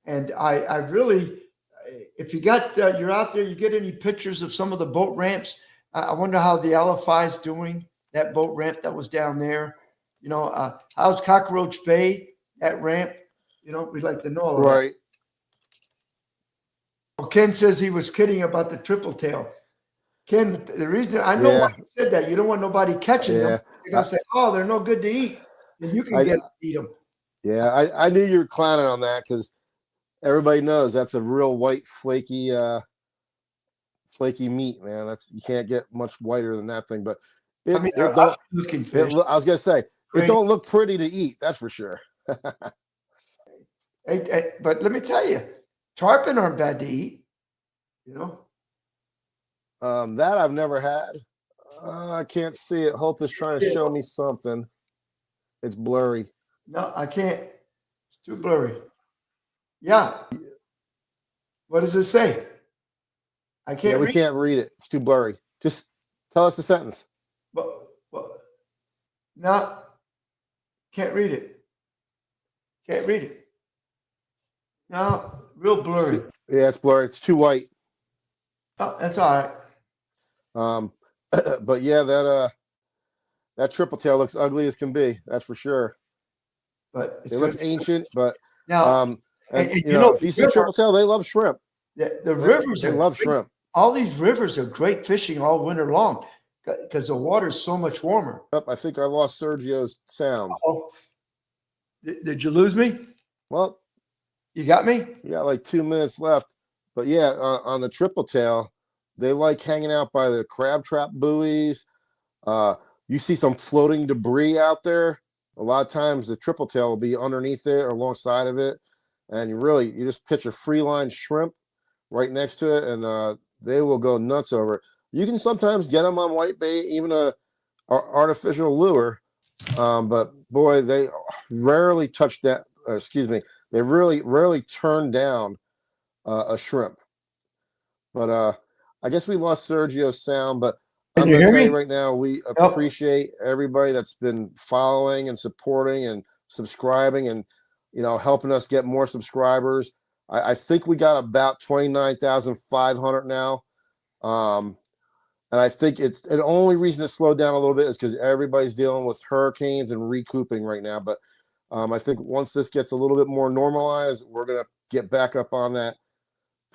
And I really, if you're out there, you get any pictures of some of the boat ramps. I wonder how the LFI is doing, that boat ramp that was down there. How's Cockroach Bay, that ramp? We'd like to know all of that. Right. Well, Ken says he was kidding about the triple tail. Ken, the reason I know why you said that, you don't want nobody catching them. They're gonna say, "Oh, they're no good to eat," and you can eat them. Yeah, I knew you were clowning on that because everybody knows that's a real white, flaky meat, man. You can't get much whiter than that thing. But looking fish. I was gonna say it don't look pretty to eat. That's for sure. But let me tell you, tarpon aren't bad to eat. That I've never had. I can't see it. Holt is trying to show me something. It's blurry. No, I can't. It's too blurry. Yeah. What does it say? I can't. Yeah, we can't read it. It's too blurry. Just tell us the sentence. No, can't read it. Can't read it. No, real blurry. It's blurry. It's too white. Oh, that's all right. But yeah, that triple tail looks ugly as can be. That's for sure. But they look ancient. But now, if you see triple tail, they love shrimp. The rivers. They love shrimp. All these rivers are great fishing all winter long because the water is so much warmer. Yep, I think I lost Sergio's sound. Did you lose me? Well, you got me. You got like 2 minutes left. But yeah, on the triple tail, they like hanging out by the crab trap buoys. You see some floating debris out there. A lot of times the triple tail will be underneath it or alongside of it. And you just pitch a free line shrimp right next to it, and they will go nuts over it. You can sometimes get them on white bait, even a artificial lure. But boy, they rarely touch that. They really rarely turn down a shrimp. But I guess we lost Sergio's sound, but I'm going to tell you right now, we appreciate everybody that's been following and supporting and subscribing and, helping us get more subscribers. I think we got about 29,500 now. And I think the only reason it slowed down a little bit is because everybody's dealing with hurricanes and recouping right now. But I think once this gets a little bit more normalized, we're going to get back up on that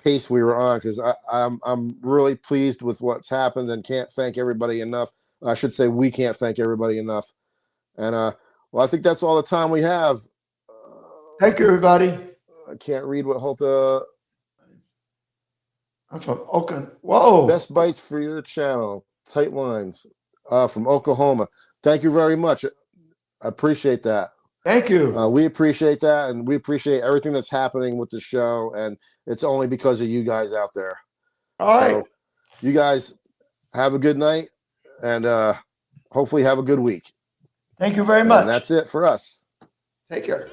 pace we were on, because I'm really pleased with what's happened and can't thank everybody enough. I should say we can't thank everybody enough. And I think that's all the time we have. Thank you, everybody. I can't read what Holta. I'm from Oakland. Whoa. Best bites for your channel. Tight lines from Oklahoma. Thank you very much. I appreciate that. Thank you. We appreciate that, and we appreciate everything that's happening with the show, and it's only because of you guys out there. All right. So you guys have a good night, and hopefully have a good week. Thank you very much. And that's it for us. Take care.